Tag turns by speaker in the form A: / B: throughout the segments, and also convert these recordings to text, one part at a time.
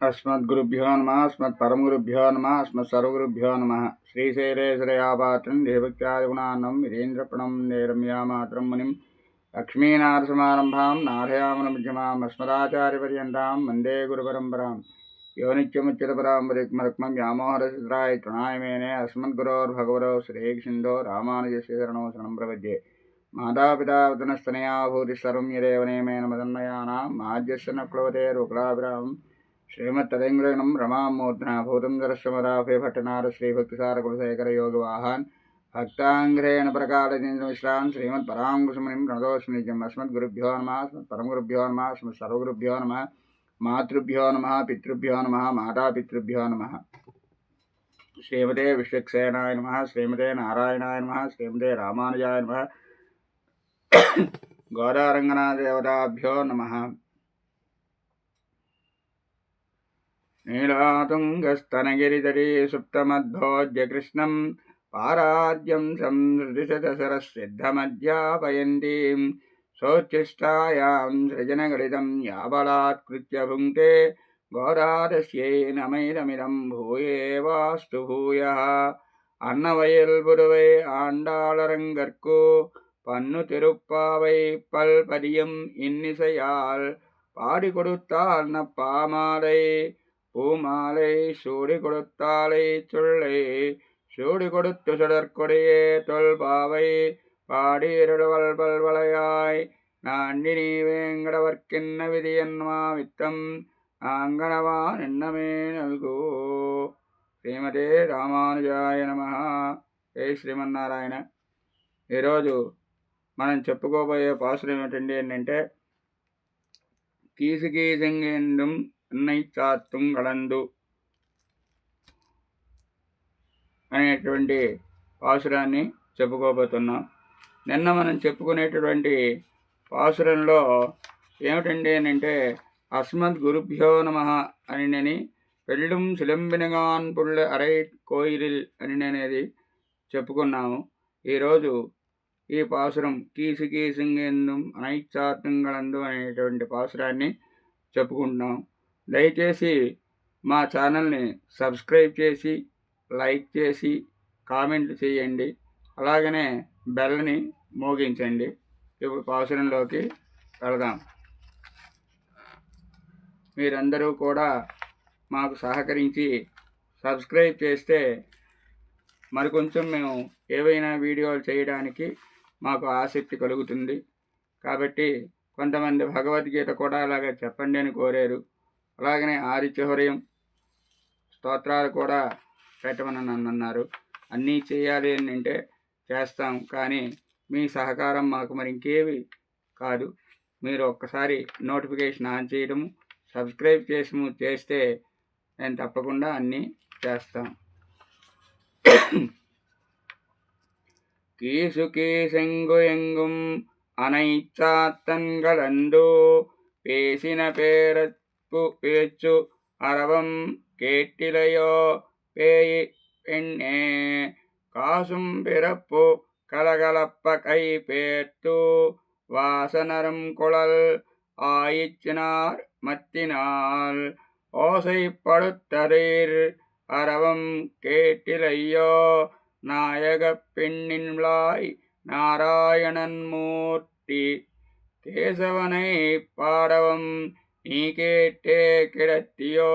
A: अस्मद्गुरुभ्यो नमः अस्मत्परमगुरुभ्यो नमः अस्मत्सर्वगुरुभ्यो नमः श्रीशैलेश्वरयापात्रं देवक्त्यादिगुणान्नं वीरेन्द्रप्रणं रम्यामात्रं मुनिं लक्ष्मीनाथसमारम्भां नाथयामनमध्यमाम् अस्मदाचार्यपर्यन्तां वन्दे गुरुपरम्परां यो नित्यमुच्यतपरां व्यामोहरसिद्धाय तृणाय मेने अस्मद्गुरोर्भगवतो श्रीकृष्णो रामानुजस्य शरणो शरणं प्रपद्ये मातापिता वतनस्तनया भूतिः सर्वं यदेव नियमेन मदन्मयानां माज्यस्य न प्लवते रुक्लाभिरामं श्रीमत्तदेङ्ग्रेणं रमामूर्धना भूतं दर्शमदाभे भट्टनाथ श्रीभक्तिसारकुलशेखर योगवाहान् भक्ताङ्ग्रेण प्रकालजिन्द्रमिश्रान् श्रीमत्पराङ्कुशमुनिं प्रणतोऽस्मि नित्यम् अस्मद्गुरुभ्यो नमः अस्मत्परमगुरुभ्यो नमः अस्मत्सर्वगुरुभ्यो नमः मातृभ्यो नमः पितृभ्यो नमः मातापितृभ्यो नमः श्रीमते विश्वक्सेनाय नमः श्रीमते नारायणाय नमः श्रीमते रामानुजाय नमः गौरारङ्गनाथदेवताभ्यो नमः नीलातुङ्गस्तनगिरितटी सुप्तमद्भोज्य कृष्णं पाराद्यं संसृतिशतसरसिद्धमध्यापयन्तीं सोच्छिष्टायां सृजनगलितं याबलात्कृत्य भुङ्क्ते गौरादस्यै नमैदमिदं भूयेवास्तु भूयः अन्नवयल पुरुवै आण्डाळरङ्गर्को पन्नु तिरुप्पावै पल्पदियं इन्निसैयाल பாடி கொடுத்தால் நப்பாமாலை பூமாலை சூடி கொடுத்தாலை சொல்லை சூடி கொடுத்து சுடற்கொடியே தொல்பாவை பாடியிருடுவல் பல்வளையாய் நாண்டினி வேங்கடவர்க்கின்ன விதியன்மா வித்தம் ஆங்கனவா நின்னமே నల్గు శ్రీమతే రామానుజాయ నమః. జై శ్రీమన్నారాయణ. ఈరోజు మనం చెప్పుకోబోయే పాసులు ఏమిటండి అంటే కీసుకీసెంగేందుం అన్నైచాత్తుం కలందు అనేటువంటి పాసురాన్ని చెప్పుకోబోతున్నాం. నిన్న మనం చెప్పుకునేటటువంటి పాసురంలో ఏమిటండి అంటే అస్మద్ గురుభ్యో నమః అని నేను పెళ్ళుం సిలంబినగాన్ పుళ్ళ అరై కోయిరిల్ అని అనేది చెప్పుకున్నాము. ఈరోజు ఈ పాసురం కీసుకీసింగేందుం అనైచాత్తుంగలందు అనేటువంటి పాసురాన్ని చెప్పుకుంటున్నాం. దయచేసి మా ఛానల్ని సబ్స్క్రైబ్ చేసి లైక్ చేసి కామెంట్ చేయండి. అలాగనే బెల్ని మోగించండి. ఇప్పుడు పాసురంలోకి వెళదాం. మీరందరూ కూడా మాకు సహకరించి సబ్స్క్రైబ్ చేస్తే మరికొంచెం మేము ఏవైనా వీడియోలు చేయడానికి మాకు ఆసక్తి కలుగుతుంది. కాబట్టి కొంతమంది భగవద్గీత కూడా అలాగే చెప్పండి అని కోరారు. అలాగనే ఆదిత్యహృదయం స్తోత్రాలు కూడా పెట్టమని నన్ను అన్నారు. అన్నీ చేయాలి అని అంటే చేస్తాం, కానీ మీ సహకారం మాకు మరి ఇంకేవి కాదు. మీరు ఒక్కసారి నోటిఫికేషన్ ఆన్ చేయడము, సబ్స్క్రైబ్ చేస్తే నేను తప్పకుండా అన్నీ చేస్తాం. கீசுகீசெங்கு எங்கும் அனைச்சாத்தன்களந்தோ பேசின பேரப்பு பேச்சு அரவம் கேட்டிலையோ பேய் பெண்ணே காசும் பிறப்பு கலகலப்ப கை பேர்த்து வாசனரும் குழல் ஆயிச்சினார் மத்தினால் ஓசைப்படுத்தரீர் அரவம் கேட்டிலையோ நாயக பெண்ணின்ளாய் நாராயணன் மூர்த்தி கேசவனை பாடவம் நீ கேட்டே கிடத்தியோ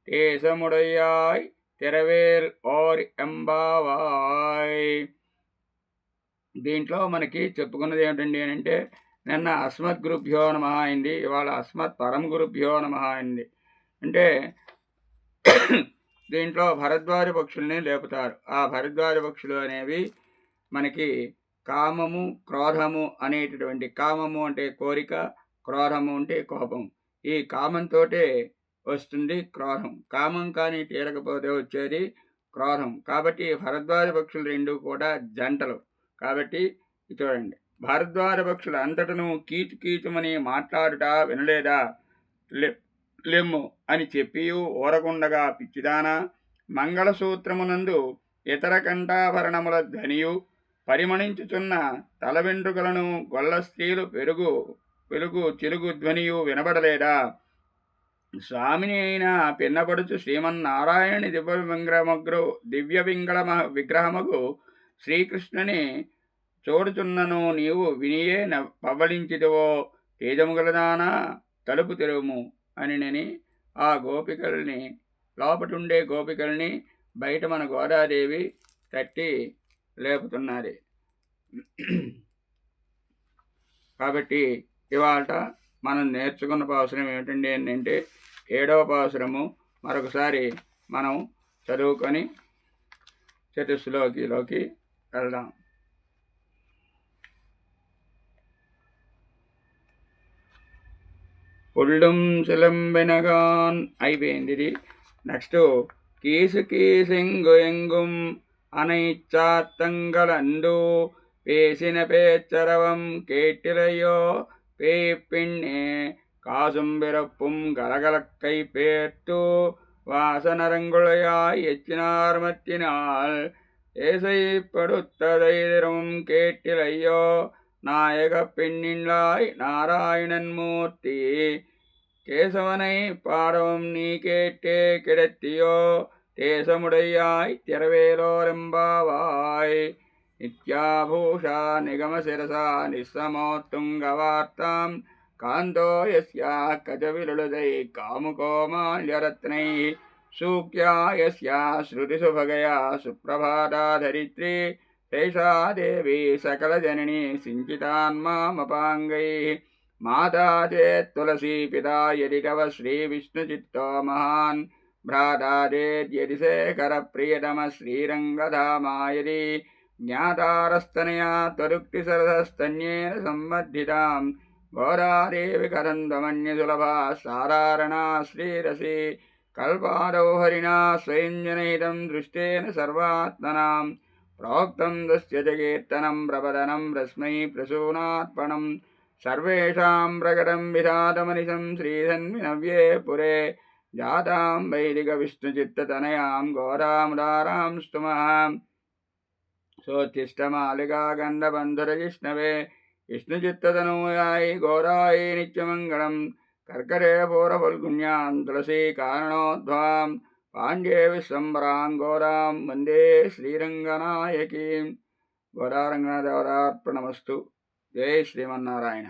A: தேசமுடையாய் తెరవేల్ ఓర్ ఎంబావాయ్. దీంట్లో మనకి చెప్పుకున్నది ఏమిటండి అంటే నిన్న అస్మద్ గురుభ్యో నమః అయింది, ఇవాళ అస్మత్ పరం గురుభ్యో నమః అయింది. అంటే దీంట్లో భరద్వాజ పక్షుల్ని లేపుతారు. ఆ భరద్వాజ పక్షులు అనేవి మనకి కామము క్రోధము అనేటటువంటి, కామము అంటే కోరిక, క్రోధము అంటే కోపం. ఈ కామంతో వస్తుంది క్రోధం. కామం కానీ తీరకపోతే వచ్చేది క్రోధం. కాబట్టి భరద్వాజ పక్షులు రెండు కూడా జంటలు. కాబట్టి చూడండి, భరద్వాజ పక్షులు అంతటను కీచు కీచుమని మాట్లాడుట వినలేదా, లెమ్ము అని చెప్పి ఊరకుండగా పిచ్చిదానా, మంగళసూత్రమునందు ఇతర కంఠాభరణముల ధ్వనియు పరిమణించుచున్న తల వెంట్రుకలను గొల్ల స్త్రీలు పెరుగు చిలుగు ధ్వనియు వినబడలేదా, స్వామిని అయిన పిన్నపడుచు శ్రీమన్నారాయణుని దివ్య విగ్రహమగు శ్రీకృష్ణుని చూడుచున్నను నీవు వినియే పవ్వళించితివో తేజముగలదానా తలుపు తెరువుము అని ఆ గోపికల్ని లోపటుండే గోపికల్ని బయట మన గోదాదేవి తట్టి లేపుతున్నది. కాబట్టి ఇవాళ మనం నేర్చుకున్న పాసురం ఏమిటండి అంటే 7వ పాసురము మరొకసారి మనం చదువుకొని చతుశ్లోకిలోకి వెళ్దాం. పుల్లుం సిలంబెనగాన్ అయిపోయింది ఇది. నెక్స్ట్ కీసు కీసింగు ఎంగుం அனைச்சாத்தங்களந்து பேசின பேச்சரவம் கேட்டிலையோ பேய்ப்பின்னே காசும் பிறப்பும் கலகலக்கை பேர்த்து வாசனரங்குளையாய் எச்சினார்மத்தினால் ஏசைப்படுத்ததைரமும் கேட்டிலையோ நாயக பெண்ணின்லாய் நாராயணன் மூர்த்தி கேசவனை பாடவும் நீ கேட்டே கிடத்தியோ தேசமுடையாய் திரவேலோரெம்பாவாய் நித்யாபூஷா நிகமசிரசா நிஸ்ஸமோத்துங்கவார்த்தாம் காந்தோ யஸ்யா கஜவிலுளுதை காமுகோமால்யரத்னை சூக்யா யஸ்யா ஸ்ருதிசுபகயா சுப்ரபாதா தரித்ரி தேஷா தேவி சகலஜனனி சிஞ்சிதான்மாமபாங்கை மாதா சேத் துளசி பிதா யதி தவ ஸ்ரீவிஷ்ணுசித்தோ மகான் भ्रातादेद्यदि शेखरप्रियतमः श्रीरङ्गधामायदि ज्ञातारस्तनया त्वरुक्तिसरसस्तन्येन सम्बद्धितां घोरादेवि करन्दमन्यसुलभा सारारणा श्रीरसि कल्पादौ हरिणा स्वयं जनहितं दृष्टेन सर्वात्मनां प्रोक्तं तस्य च कीर्तनं प्रपदनं रस्मै प्रसूनार्पणं सर्वेषां प्रकटं विधातमनिशं श्रीधन्विनव्ये पुरे जातां वैदिकविष्णुचित्ततनयां घोरामुदारां स्तुमः सोत्तिष्ठमालिका गण्डबन्धुरजिष्णवे विष्णुचित्ततनूयायि घोरायै नित्यमङ्गलं कर्करे पूरफल्गुण्यां तुलसीकारणोद्भवां पाण्ड्ये विश्वम्बरां घोरां वन्दे श्रीरङ्गनायकीं. घोरारङ्गनाथवरार्पणमस्तु. जय श्रीमन्नारायण.